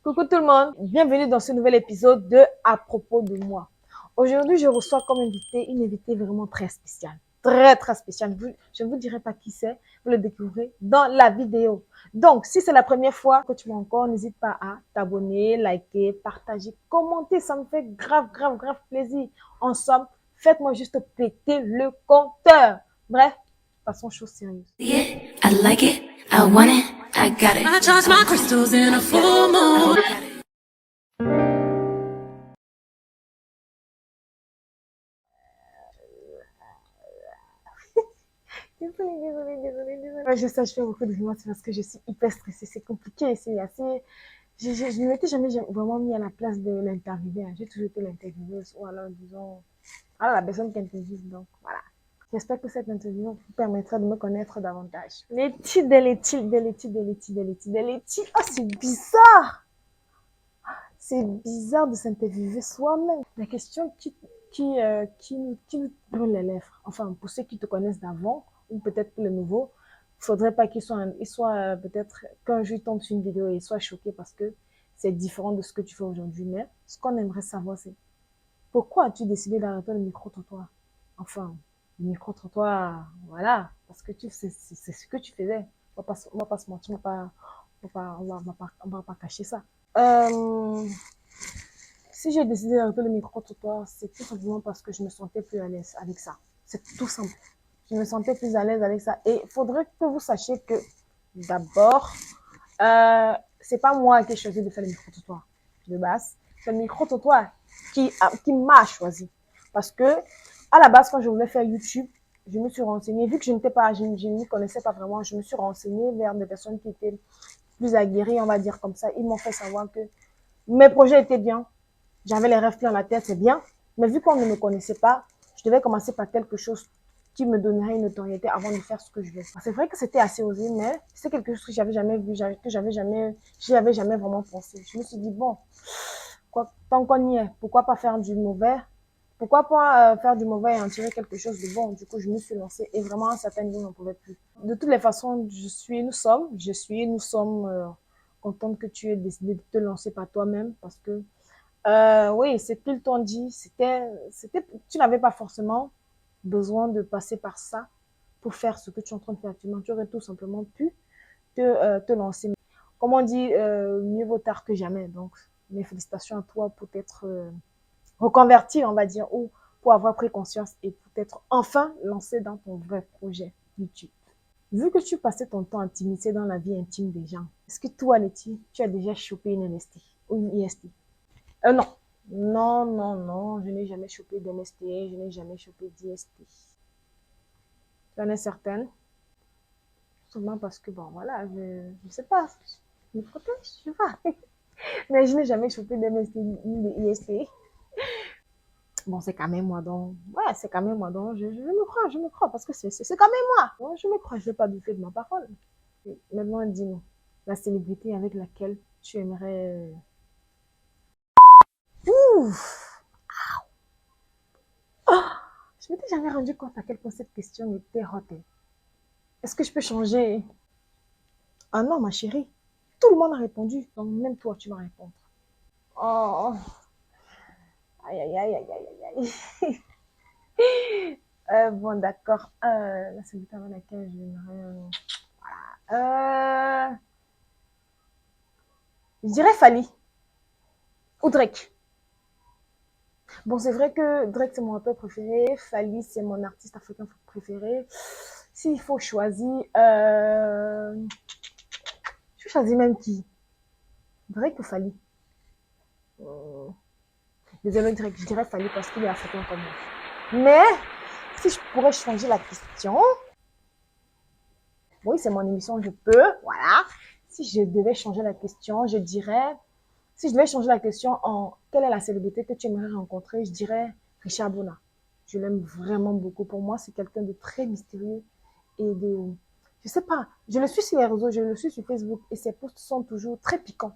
Coucou tout le monde, bienvenue dans ce nouvel épisode de À propos de moi. Aujourd'hui, je reçois comme invité une invitée vraiment très spéciale. Très spéciale. Je ne vous dirai pas qui c'est, vous le découvrez dans la vidéo. Donc, si c'est la première fois que tu m'as encore, n'hésite pas à t'abonner, liker, partager, commenter. Ça me fait grave plaisir. En somme, faites-moi juste péter le compteur. Bref, passons aux choses sérieuses. Yeah, I like it, I want it, I got it. I charge my crystals in a full moon. Désolée. Ouais, je sais, je fais beaucoup de grimaces parce que je suis hyper stressée. C'est compliqué, c'est assez... Je ne m'étais jamais vraiment mis à la place de l'interviewé. J'ai toujours été l'intervieweuse ou alors, disons, la personne qui interviewe. Donc, voilà. J'espère que cette interview vous permettra de me connaître davantage. Letty. Oh, c'est bizarre! C'est bizarre de s'interviewer soi-même. La question qui nous brûle les lèvres. Enfin, pour ceux qui te connaissent d'avant, ou peut-être pour les nouveaux, il faudrait pas qu'ils soient peut-être qu'un jour ils tombent sur une vidéo et ils soient choqués parce que c'est différent de ce que tu fais aujourd'hui. Mais ce qu'on aimerait savoir, c'est pourquoi as-tu décidé d'arrêter le micro-trottoir? Enfin, le micro-trottoir, voilà, parce que c'est ce que tu faisais. On va pas se mentir, on va pas cacher ça. Si j'ai décidé d'arrêter le micro-trottoir, c'est tout simplement parce que je me sentais plus à l'aise avec ça. C'est tout simple. Je me sentais plus à l'aise avec ça. Et il faudrait que vous sachiez que, d'abord, c'est pas moi qui ai choisi de faire le micro-trottoir de base. C'est le micro-trottoir qui m'a choisi. Parce que, à la base, quand je voulais faire YouTube, je me suis renseignée. Vu que je ne m'y connaissais pas vraiment, je me suis renseignée vers des personnes qui étaient plus aguerries, on va dire comme ça. Ils m'ont fait savoir que mes projets étaient bien. J'avais les rêves plein la tête, c'est bien. Mais vu qu'on ne me connaissait pas, je devais commencer par quelque chose qui me donnerait une notoriété avant de faire ce que je veux. C'est vrai que c'était assez osé, mais c'est quelque chose que j'avais jamais vu, que j'y avais jamais vraiment pensé. Je me suis dit, bon, tant qu'on y est, pourquoi pas faire du mauvais? Pourquoi pas faire du mauvais et en tirer quelque chose de bon? Du coup, je me suis lancée et vraiment, à un certain niveau, je n'en pouvais plus. De toutes les façons, nous sommes contentes que tu aies décidé de te lancer par toi-même parce que oui, c'est qu'ils t'ont dit, tu n'avais pas forcément besoin de passer par ça pour faire ce que tu es en train de faire actuellement. Tu aurais tout simplement pu te lancer. Comme on dit, mieux vaut tard que jamais. Donc, mes félicitations à toi pour t'être reconverti, on va dire, ou pour avoir pris conscience et pour t'être enfin lancé dans ton vrai projet YouTube. Vu que tu passais ton temps à t'immiscer dans la vie intime des gens, est-ce que toi, Letty, tu as déjà chopé une MST ou une IST? Non. Non, je n'ai jamais chopé d'MST, je n'ai jamais chopé d'IST. J'en ai certaines. Sûrement parce que, bon, voilà, je sais pas, je me protège, je sais pas. Mais je n'ai jamais chopé d'MST ni d'IST. Bon, c'est quand même moi donc. Ouais, c'est quand même moi donc. Je me crois, parce que c'est quand même moi. Bon, je me crois, je ne vais pas douter de ma parole. Et maintenant, dis-nous, la célébrité avec laquelle tu aimerais. Ouf! Oh, je m'étais jamais rendu compte à quel point cette question était hot. Est-ce que je peux changer? Ah non, ma chérie. Tout le monde a répondu. Donc, même toi, tu vas répondre. Oh, aïe. Bon, d'accord. La célébrité avec laquelle j'aimerais. Je dirais Fally ou Drake. Bon, c'est vrai que Drake, c'est mon rappeur préféré. Fally, c'est mon artiste africain préféré. S'il faut choisir, je choisis même qui? Drake ou Fally? Désolé, Drake, je dirais Fally parce qu'il est africain comme moi. Mais, si je pourrais changer la question, oui, c'est mon émission, je peux, voilà. Si je devais changer la question, je dirais, si je devais changer la question en quelle est la célébrité que tu aimerais rencontrer, je dirais Richard Bona. Je l'aime vraiment beaucoup. Pour moi, c'est quelqu'un de très mystérieux et je sais pas, je le suis sur les réseaux, je le suis sur Facebook et ses posts sont toujours très piquants.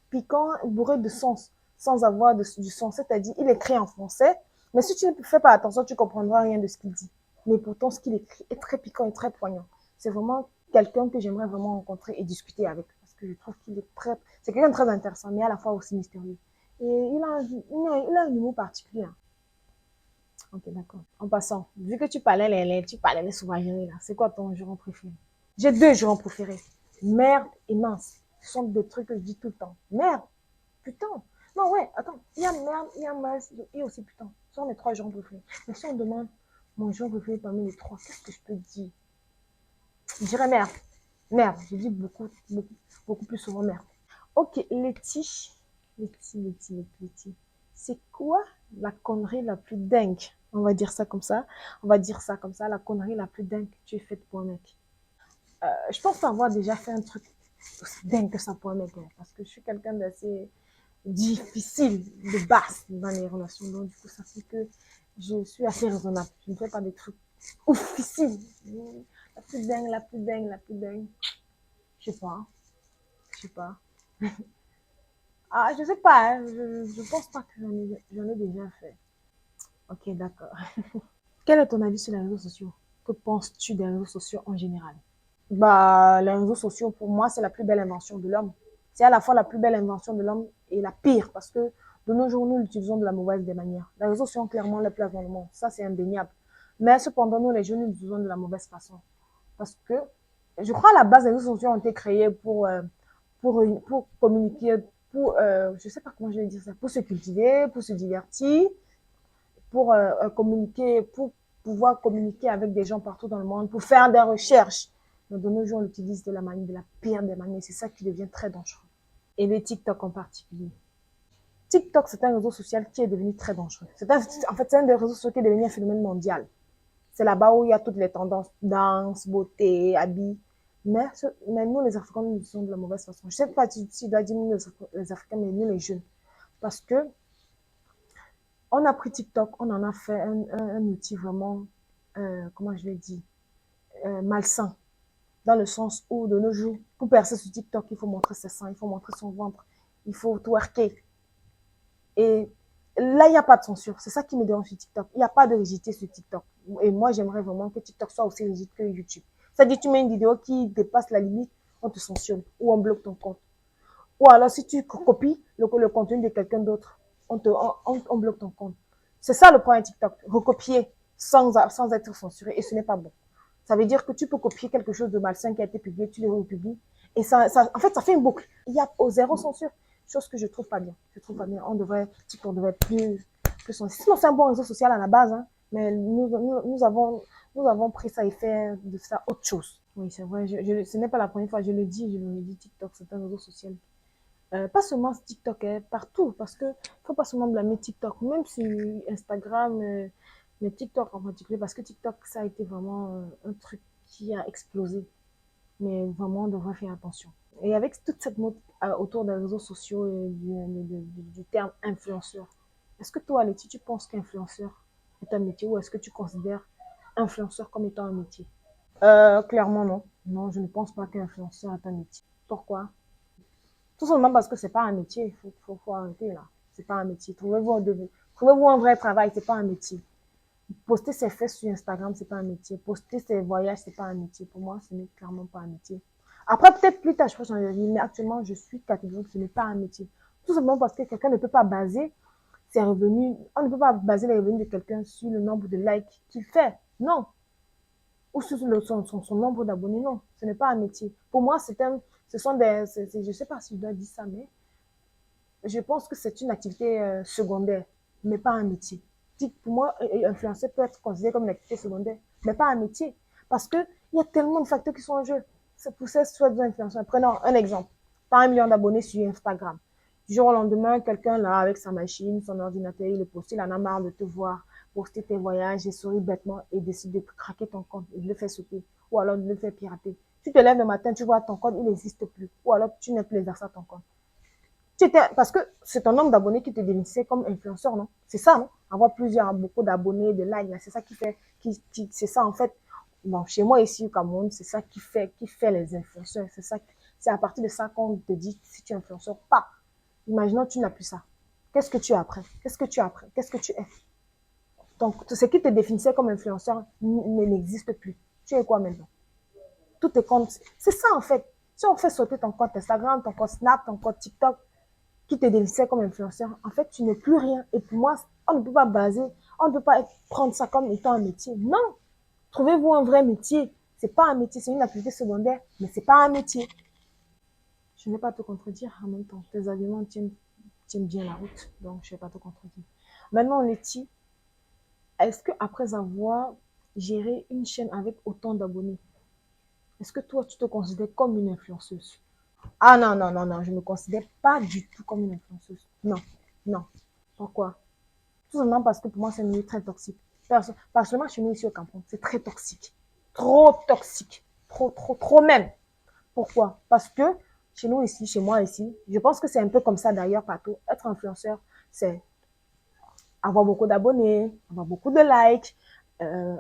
Piquants, bourrés de sens, sans avoir du sens. C'est-à-dire, il écrit en français, mais si tu ne fais pas attention, tu comprendras rien de ce qu'il dit. Mais pourtant, ce qu'il écrit est très piquant et très poignant. C'est vraiment quelqu'un que j'aimerais vraiment rencontrer et discuter avec. Parce que je trouve qu'il est très... C'est quelqu'un de très intéressant, mais à la fois aussi mystérieux. Et il a un humour particulier. Hein. Ok, d'accord. En passant, vu que tu parlais les sauvageries, là, c'est quoi ton jurons préféré? J'ai deux jurons préférés. Merde et mince. Ce sont des trucs que je dis tout le temps. Merde, putain. Non, ouais, attends. Il y a merde, il y a mince et aussi putain. Ce sont mes trois jurons préférés. Mais si on demande mon juron préféré parmi les trois, qu'est-ce que je peux dire? Je dirais merde. Merde, je dis beaucoup plus souvent merde. Ok, Letty. C'est quoi la connerie la plus dingue? On va dire ça comme ça. On va dire ça comme ça. La connerie la plus dingue que tu aies faite pour un mec. Je pense avoir déjà fait un truc aussi dingue que ça pour un mec. Hein, parce que je suis quelqu'un d'assez difficile de base dans les relations. Donc, du coup, ça fait que je suis assez raisonnable. Je ne fais pas des trucs ouffissimes. La plus dingue, la plus dingue, la plus dingue. Je sais pas. Je sais pas. Ah, je sais pas. Hein. Je pense pas que j'en ai déjà fait. Ok, d'accord. Quel est ton avis sur les réseaux sociaux? Que penses-tu des réseaux sociaux en général? Bah, les réseaux sociaux, pour moi, c'est la plus belle invention de l'homme. C'est à la fois la plus belle invention de l'homme et la pire, parce que de nos jours, nous l'utilisons de la mauvaise des manières. Les réseaux sociaux ont clairement leur place dans le monde. Ça, c'est indéniable. Mais cependant, nous, les jeunes, nous l'utilisons de la mauvaise façon. Parce que, je crois, à la base, les réseaux sociaux ont été créés pour communiquer, je sais pas comment je vais dire ça, pour se cultiver, pour se divertir, pour communiquer, pour pouvoir communiquer avec des gens partout dans le monde, pour faire des recherches. Mais de nos jours, on l'utilise de la pire des manières. C'est ça qui devient très dangereux. Et les TikTok en particulier. TikTok, c'est un réseau social qui est devenu très dangereux. En fait, c'est un des réseaux sociaux qui est devenu un phénomène mondial. C'est là-bas où il y a toutes les tendances, danse, beauté, habits. Mais nous, les Africains, nous sommes de la mauvaise façon. Je ne sais pas si tu dois dire nous, les Africains, mais nous, les jeunes. Parce que on a pris TikTok, on en a fait un outil vraiment, comment je vais dire, malsain. Dans le sens où, de nos jours, pour percer sur TikTok, il faut montrer ses seins, il faut montrer son ventre, il faut twerker. Et là, il n'y a pas de censure. C'est ça qui me dérange sur TikTok. Il n'y a pas de rigidité sur TikTok. Et moi, j'aimerais vraiment que TikTok soit aussi rigide que YouTube. C'est-à-dire, tu mets une vidéo qui dépasse la limite, on te sanctionne ou on bloque ton compte. Ou alors, si tu copies le contenu de quelqu'un d'autre, on bloque ton compte. C'est ça le problème TikTok. Recopier sans être censuré. Et ce n'est pas bon. Ça veut dire que tu peux copier quelque chose de malsain qui a été publié, tu le republies. Et en fait, ça fait une boucle. Il y a au zéro censure. Chose que je trouve pas bien. Je trouve pas bien. TikTok devrait être plus sensible. Sinon, c'est un bon réseau social à la base, hein. Mais nous avons pris ça et fait de ça autre chose. Oui, c'est vrai. Ce n'est pas la première fois. Je le dis, TikTok, c'est un réseau social. Pas seulement TikTok, hein, partout. Parce que faut pas seulement blâmer TikTok. Même sur Instagram, mais TikTok en particulier. Parce que TikTok, ça a été vraiment un truc qui a explosé. Mais vraiment, on devrait faire attention. Et avec toute cette mode autour des réseaux sociaux et du terme influenceur, est-ce que toi, Letty, tu penses qu'influenceur est un métier ou est-ce que tu considères influenceur comme étant un métier? Clairement, non. Non, je ne pense pas qu'influenceur est un métier. Pourquoi? Tout simplement parce que c'est pas un métier. Il faut arrêter là. C'est pas un métier. Trouvez-vous un vrai travail, c'est pas un métier. Poster ses fesses sur Instagram, c'est pas un métier. Poster ses voyages, c'est pas un métier. Pour moi, ce n'est clairement pas un métier. Après, peut-être plus tard, je peux changer de vie, mais actuellement, je suis catégorique, ce n'est pas un métier. Tout simplement parce que quelqu'un ne peut pas baser ses revenus, on ne peut pas baser les revenus de quelqu'un sur le nombre de likes qu'il fait. Non. Ou sur son nombre d'abonnés. Non. Ce n'est pas un métier. Pour moi, ce sont je sais pas si je dois dire ça, mais je pense que c'est une activité secondaire, mais pas un métier. Pour moi, influencer peut être considéré comme une activité secondaire, mais pas un métier. Parce qu'il y a tellement de facteurs qui sont en jeu. C'est pour ça, soit des influenceurs. Prenons un exemple. Pas 1 million d'abonnés sur Instagram. Du jour au lendemain, quelqu'un là, avec sa machine, son ordinateur, il est posté, il en a marre de te voir poster tes voyages, il sourit bêtement et décide de craquer ton compte et de le faire sauter. Ou alors de le faire pirater. Tu te lèves le matin, tu vois ton compte, il n'existe plus. Ou alors tu n'as plus accès à ton compte. Parce que c'est ton nombre d'abonnés qui te définissait comme influenceur, non? C'est ça, non? Avoir beaucoup d'abonnés, de likes, c'est ça qui fait, c'est ça en fait. Bon, chez moi ici au Cameroun, c'est ça qui fait les influenceurs. C'est à partir de ça qu'on te dit si tu es influenceur ou pas. Imaginons tu n'as plus ça. Qu'est-ce que tu as après? Qu'est-ce que tu as après? Qu'est-ce que tu es? Donc, ce qui te définissait comme influenceur n'existe plus. Tu es quoi maintenant? Tout est compte. C'est ça en fait. Si on fait sauter ton compte Instagram, ton compte Snap, ton compte TikTok, qui te définissait comme influenceur, en fait, tu n'es plus rien. Et pour moi, on ne peut pas on ne peut pas prendre ça comme étant un métier. Non. Trouvez-vous un vrai métier. C'est pas un métier, c'est une activité secondaire, mais c'est pas un métier. Je ne vais pas te contredire en même temps. Tes arguments tiennent bien la route, donc je ne vais pas te contredire. Maintenant, Letty, est-ce que après avoir géré une chaîne avec autant d'abonnés, est-ce que toi, tu te considères comme une influenceuse? Ah non, non, non, non, je ne me considère pas du tout comme une influenceuse. Non, non. Pourquoi? Tout simplement parce que pour moi, c'est un milieu très toxique. Personnellement, chez nous ici au Cameroun, c'est très toxique. Trop toxique. Trop, trop, trop même. Pourquoi? Parce que chez nous ici, chez moi ici, je pense que c'est un peu comme ça d'ailleurs partout. Être influenceur, c'est avoir beaucoup d'abonnés, avoir beaucoup de likes,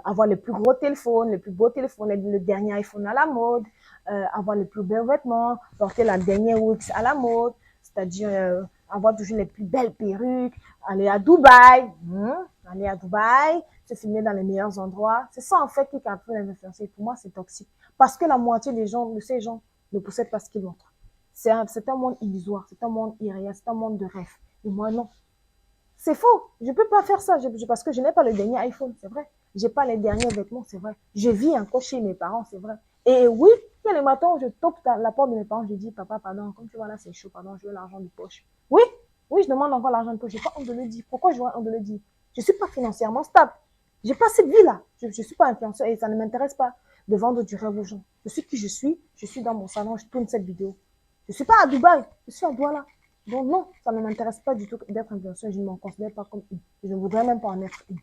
avoir les plus gros téléphones, les plus beaux téléphones, le dernier iPhone à la mode, avoir les plus beaux vêtements, porter la dernière Wix à la mode, c'est-à-dire avoir toujours les plus belles perruques, aller à Dubaï, aller à Dubaï, se filmer dans les meilleurs endroits. C'est ça en fait qui capture les influenceurs. Pour moi, c'est toxique. Parce que la moitié des gens, de ces gens, ne possèdent pas ce qu'ils montrent. C'est un monde illusoire, c'est un monde irréel, c'est un monde de rêve. Et moi, non. C'est faux. Je peux pas faire ça parce que je n'ai pas le dernier iPhone, c'est vrai. J'ai pas les derniers vêtements, c'est vrai. Je vis encore chez mes parents, c'est vrai. Et oui, il y a les matins où je tape la porte de mes parents, je dis, papa, pardon, comme tu vois là, c'est chaud, pardon, je veux l'argent de poche. Oui, oui, je demande encore l'argent de poche. J'ai pas honte de le dire. Pourquoi je vois honte de le dire? Je suis pas financièrement stable. J'ai pas cette vie-là. Je suis pas influenceur et ça ne m'intéresse pas de vendre du rêve aux gens. Je suis qui je suis dans mon salon, je tourne cette vidéo. Je suis pas à Dubaï, je suis à Douala. Donc non, ça ne m'intéresse pas du tout d'être influenceur. Je ne m'en considère pas comme une. Je ne voudrais même pas en être une.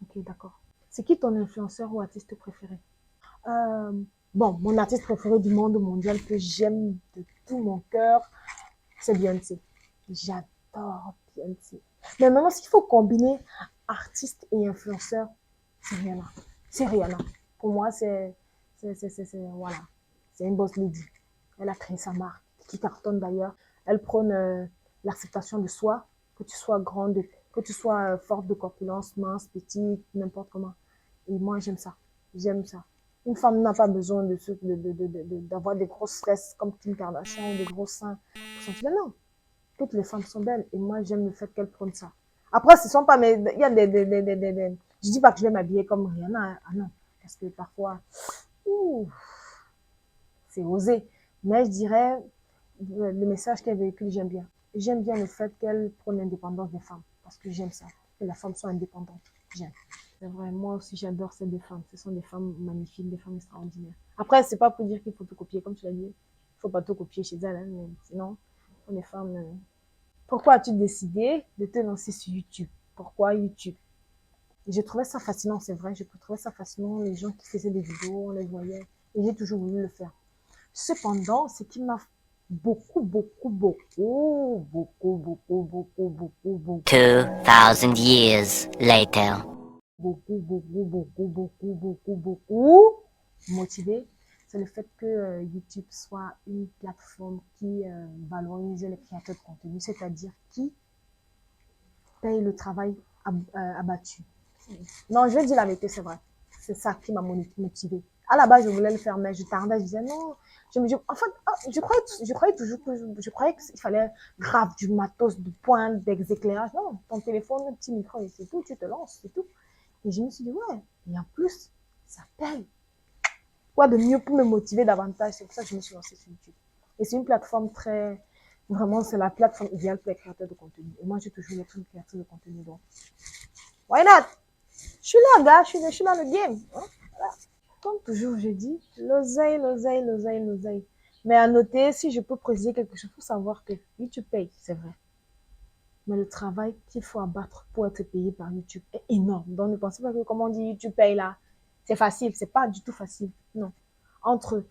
Ok, d'accord. C'est qui ton influenceur ou artiste préféré? euh, Bon, mon artiste préféré du monde mondial que j'aime de tout mon cœur, c'est Beyoncé. J'adore Beyoncé. Mais maintenant, s'il faut combiner artiste et influenceur, c'est Rihanna. C'est Rihanna. Pour moi, voilà. C'est une boss lady. Elle a créé sa marque, qui cartonne d'ailleurs. Elle prône l'acceptation de soi, que tu sois grande, que tu sois forte de corpulence, mince, petite, n'importe comment. Et moi, j'aime ça. J'aime ça. Une femme n'a pas besoin d'avoir des grosses fesses comme Kim Kardashian ou des gros seins pour sentir. Non, toutes les femmes sont belles. Et moi, j'aime le fait qu'elles prônent ça. Après, ce sont pas mes... Il y a je dis pas que je vais m'habiller comme Rihanna. Ah non. Parce que parfois, c'est osé. Mais je dirais, le message qu'elle véhicule, j'aime bien. J'aime bien le fait qu'elle prône l'indépendance des femmes. Parce que j'aime ça. Que la femme soit indépendante. J'aime. C'est vrai, moi aussi j'adore ces deux femmes. Ce sont des femmes magnifiques, des femmes extraordinaires. Après, c'est pas pour dire qu'il faut tout copier, comme tu l'as dit. Il faut pas tout copier chez elles, hein, mais sinon, ce sont des femmes. Pourquoi as-tu décidé de te lancer sur YouTube? Pourquoi YouTube? J'ai trouvé ça fascinant, c'est vrai. Je trouvais ça fascinant, les gens qui faisaient des vidéos, on les voyait. Et j'ai toujours voulu le faire. Cependant, ce qui m'a beaucoup, beaucoup, beaucoup, beaucoup, beaucoup, beaucoup, beaucoup, beaucoup, 2,000 years later. beaucoup, beaucoup, beaucoup, beaucoup, beaucoup, beaucoup motivé, c'est le fait que YouTube soit une plateforme qui valorise les créateurs de contenu, c'est-à-dire qui paye le travail abattu. Non, je vais dire la vérité, c'est vrai. C'est ça qui m'a motivée. À la base, je voulais le faire, mais je tardais, je disais non. En fait, je croyais toujours que je croyais qu'il fallait grave du matos, de pointe, d'éclairage. Non, ton téléphone, un petit micro, et c'est tout, tu te lances, c'est tout. Et je me suis dit, ouais, et en plus, ça paye. Quoi de mieux pour me motiver davantage? C'est pour ça que je me suis lancée sur YouTube. Et c'est une plateforme très, vraiment, c'est la plateforme idéale pour les créateurs de contenu. Et moi, j'ai toujours été une créatrice de contenu, donc, why not? Je suis là, gars, je suis dans le game. Hein? Voilà. Comme toujours, je dis, l'oseille, l'oseille, l'oseille, l'oseille. Mais à noter, si je peux préciser quelque chose, il faut savoir que YouTube paye, c'est vrai. Mais le travail qu'il faut abattre pour être payé par YouTube est énorme. Donc, ne pensez pas que, comme on dit, YouTube paye là, c'est facile. C'est pas du tout facile. Non. Entre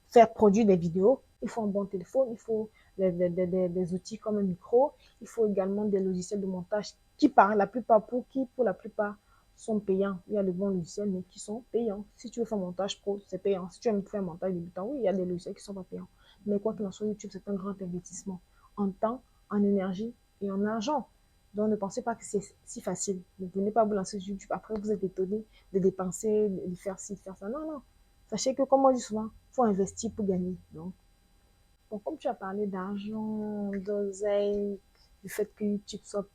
faire produire des vidéos, il faut un bon téléphone, il faut des outils comme un micro, il faut également des logiciels de montage qui, pour la plupart, sont payants. Il y a de bons logiciels, mais qui sont payants. Si tu veux faire un montage pro, c'est payant. Si tu veux faire un montage débutant, oui, il y a des logiciels qui sont pas payants. Mais quoi qu'il en soit, YouTube, c'est un grand investissement en temps, en énergie et en argent. Donc, ne pensez pas que c'est si facile. Ne venez pas vous lancer sur YouTube. Après, vous êtes étonné de dépenser, de faire ci, de faire ça. Non, non. Sachez que, comme on dit souvent, il faut investir pour gagner. Donc, bon, comme tu as parlé d'argent, d'oseille, du fait que YouTube soit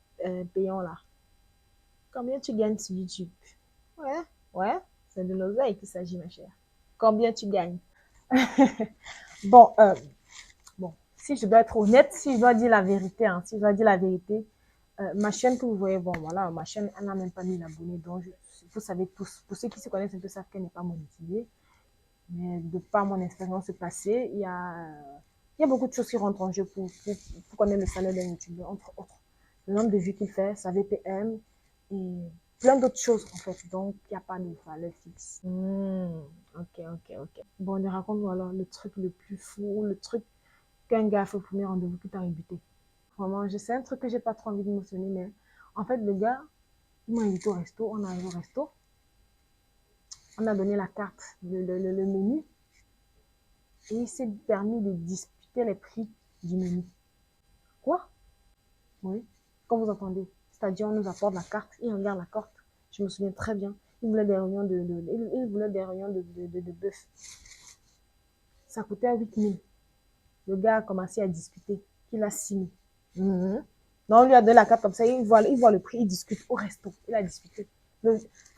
payant là, combien tu gagnes sur YouTube? Ouais, ouais, c'est de l'oseille qu'il s'agit, ma chère. Combien tu gagnes? Bon, bon, si je dois être honnête, si je dois dire la vérité, hein, si je dois dire la vérité, ma chaîne que vous voyez, bon, voilà, ma chaîne, elle n'a même pas 1000 abonnés, donc vous savez tous, pour ceux qui se connaissent un peu, savent qu'elle n'est pas monétisée. Mais de par mon expérience passée, il y a beaucoup de choses qui rentrent en jeu pour connaître le salaire d'un youtubeur, entre autres. Le nombre de vues qu'il fait, sa VPN et plein d'autres choses, en fait. Donc, il n'y a pas de valeur fixe. Ok, ok, ok. Bon, on raconte alors le truc le plus fou, le truc qu'un gars a fait au premier rendez-vous qui t'a rebuté. Vraiment, je sais un truc que j'ai pas trop envie de mentionner, mais en fait, le gars, il m'a invité au resto, on arrive au resto, on a donné la carte, le menu, et il s'est permis de discuter les prix du menu. Quoi? Oui, comme vous entendez. C'est-à-dire, on nous apporte la carte, il regarde la carte. Je me souviens très bien. Il voulait des réunions il voulait des réunions de bœuf. Ça coûtait 8 000. Le gars a commencé à discuter. Il a signé. Donc, on lui a donné la carte comme ça. Il voit le prix, il discute au resto. Il a discuté.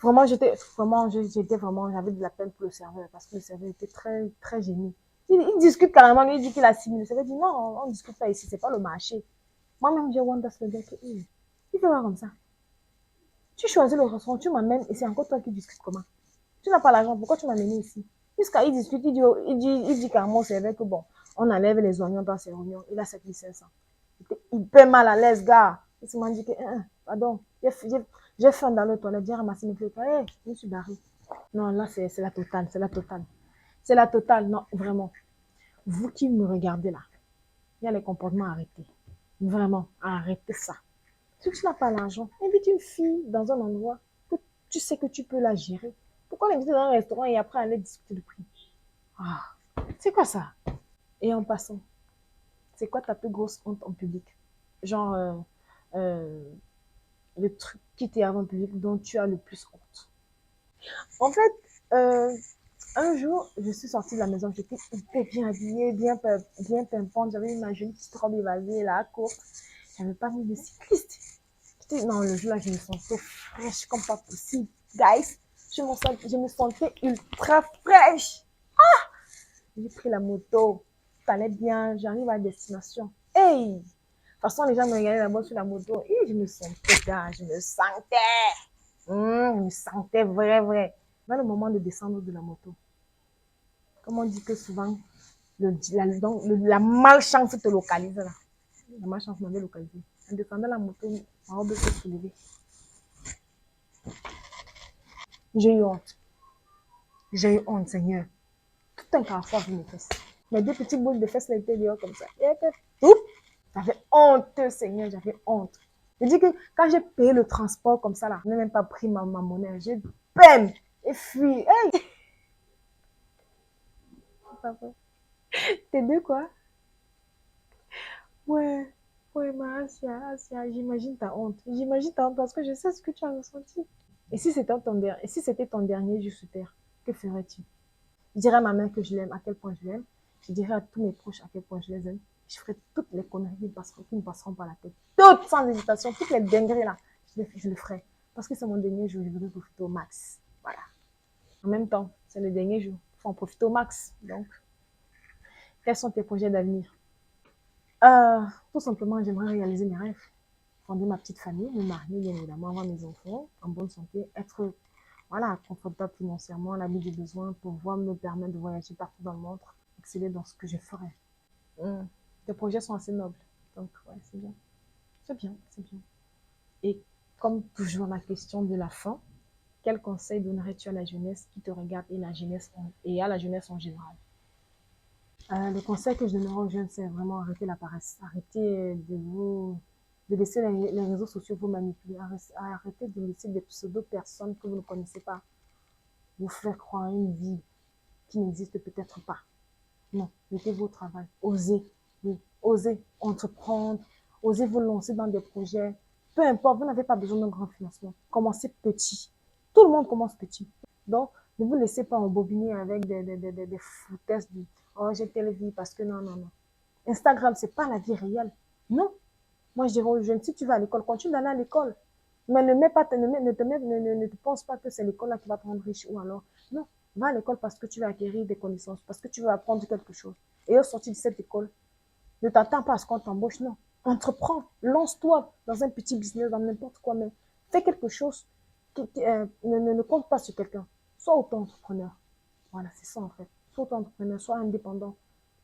Vraiment, j'avais de la peine pour le serveur parce que le serveur était très, très gêné. Il discute carrément, lui, il dit qu'il a signé. Le serveur dit non, on ne discute pas ici, c'est pas le marché. Moi-même, j'ai wonder le gars que, il fait pas comme ça. Tu choisis le restaurant, tu m'amènes et c'est encore toi qui discutes comment? Tu n'as pas l'argent, pourquoi tu m'as amené ici? Jusqu'à il discute, il dit carrément au serveur que bon, on enlève les oignons dans ses oignons. Il a 7500. J'étais hyper mal à l'aise, gars. Il m'a dit que, pardon, j'ai faim dans le toilette, j'ai ramassé mes clés. Hey, je me suis barré. Non, là, c'est la totale, c'est la totale. C'est la totale, non, vraiment. Vous qui me regardez là, il y a les comportements arrêtés. Vraiment, arrêtez ça. Si tu n'as pas l'argent, invite une fille dans un endroit que tu sais que tu peux la gérer. Pourquoi l'inviter dans un restaurant et après aller discuter le prix? Ah, c'est quoi ça? Et en passant, c'est quoi ta plus grosse honte en public? Genre, euh, le truc qui t'énerve en public dont tu as le plus honte. En fait, un jour, je suis sortie de la maison, j'étais hyper bien habillée, bien pimpante, j'avais ma jolie petite robe évasée là, courte. J'avais pas mis de cycliste. Non, le jour là, je me sentais fraîche comme pas possible. Guys, je me sentais ultra fraîche. J'ai pris la moto, ça allait bien, j'arrive à destination. Hey! De toute façon, les gens me regardaient là-bas sur la moto et je me sentais, gars, je me sentais. Je me sentais vrai, vrai. Dans le moment de descendre de la moto, comme on dit que souvent, la malchance te localise là. La malchance m'avait localisé. En descendant la moto, ma robe s'est soulevée. J'ai eu honte. J'ai eu honte, Seigneur. Tout un carrefour vu mes fesses. Mes deux petites boules de fesses étaient dehors comme ça. Et tout. J'avais honte, Seigneur, j'avais honte. Je dis que quand j'ai payé le transport comme ça, là, je n'ai même pas pris ma monnaie. J'ai peine et fui. Hey! T'es deux quoi? Ouais, ouais, ma Asia, j'imagine ta honte. J'imagine ta honte parce que je sais ce que tu as ressenti. Et si c'était ton dernier jour sur terre, que ferais-tu? Je dirais à ma mère que je l'aime, à quel point je l'aime. Je dirais à tous mes proches à quel point je les aime. Je ferai toutes les conneries qui me passeront par la tête. Toutes, sans hésitation, toutes les dingueries là, je le ferai. Parce que c'est mon dernier jour, je voudrais profiter au max. Voilà. En même temps, c'est le dernier jour. Il faut en profiter au max. Donc, quels sont tes projets d'avenir? Tout simplement, j'aimerais réaliser mes rêves. Fonder ma petite famille, me marier, bien évidemment, avoir mes enfants en bonne santé, être voilà, confortable financièrement, l'habit des besoins, pouvoir me permettre de voyager partout dans le monde, exceller dans ce que je ferai. Les projets sont assez nobles. Donc, ouais, c'est bien. C'est bien, c'est bien. Et comme toujours, la question de la fin, quel conseil donnerais-tu à la jeunesse qui te regarde et à la jeunesse en général? Le conseil que je donnerais aux jeunes, c'est vraiment arrêter la paresse. Arrêter de laisser les réseaux sociaux vous manipuler. Arrêter de laisser des pseudo-personnes que vous ne connaissez pas vous faire croire une vie qui n'existe peut-être pas. Non, mettez-vous au travail. Osez, oui, osez entreprendre, osez vous lancer dans des projets. Peu importe, vous n'avez pas besoin d'un grand financement. Commencez petit. Tout le monde commence petit. Donc, Ne vous laissez pas embobiner avec des foutaises du oh, j'ai telle vie parce que non, non, non. Instagram, c'est pas la vie réelle. Non. Moi, je dirais aux jeunes, si tu vas à l'école, continue d'aller à l'école. Mais ne mets pas, ne te pense pas que c'est l'école là qui va te rendre riche ou alors. Non. Va à l'école parce que tu vas acquérir des connaissances, parce que tu vas apprendre quelque chose. Et au sortir de cette école, ne t'attends pas à ce qu'on t'embauche, non. Entreprends, lance-toi dans un petit business, dans n'importe quoi, mais fais quelque chose. Ne compte pas sur quelqu'un. Sois auto-entrepreneur. Voilà, c'est ça en fait. Sois auto-entrepreneur, sois indépendant.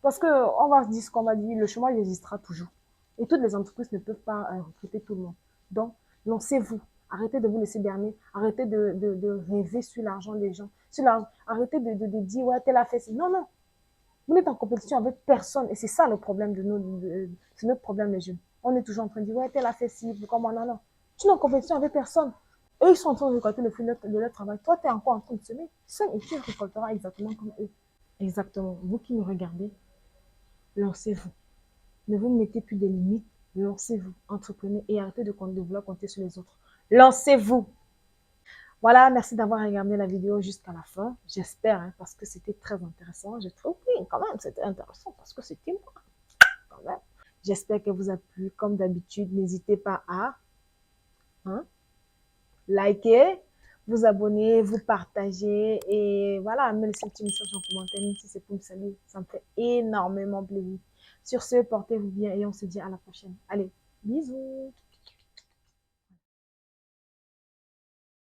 Parce qu'on va se dire ce qu'on va dire, le chômage existera toujours. Et toutes les entreprises ne peuvent pas recruter tout le monde. Donc, lancez-vous. Arrêtez de vous laisser berner. Arrêtez de rêver sur l'argent des gens. Arrêtez de dire, ouais, tel a fait ça. Non, non. Vous n'êtes en compétition avec personne. Et c'est ça le problème de nous. C'est notre problème, les jeunes. On est toujours en train de dire, ouais, tel a fait ci, pourquoi moi, non, non. Tu n'es en compétition avec personne. Eux, ils sont en train de récolter le fruit de leur travail. Toi, tu es encore en train de semer. Sème et tu récolteras exactement comme eux. Exactement. Vous qui me regardez, lancez-vous. Ne vous mettez plus des limites. Lancez-vous. Entreprenez et arrêtez de vouloir compter sur les autres. Lancez-vous. Voilà, merci d'avoir regardé la vidéo jusqu'à la fin. J'espère, hein, parce que c'était très intéressant. Je trouve, oui, quand même, c'était intéressant parce que c'était moi, quand même. J'espère que vous a plu. Comme d'habitude, n'hésitez pas à liker, vous abonner, vous partager et voilà, me laisser un petit message en commentaire, même si c'est pour me saluer. Ça me fait énormément plaisir. Sur ce, portez-vous bien et on se dit à la prochaine. Allez, bisous!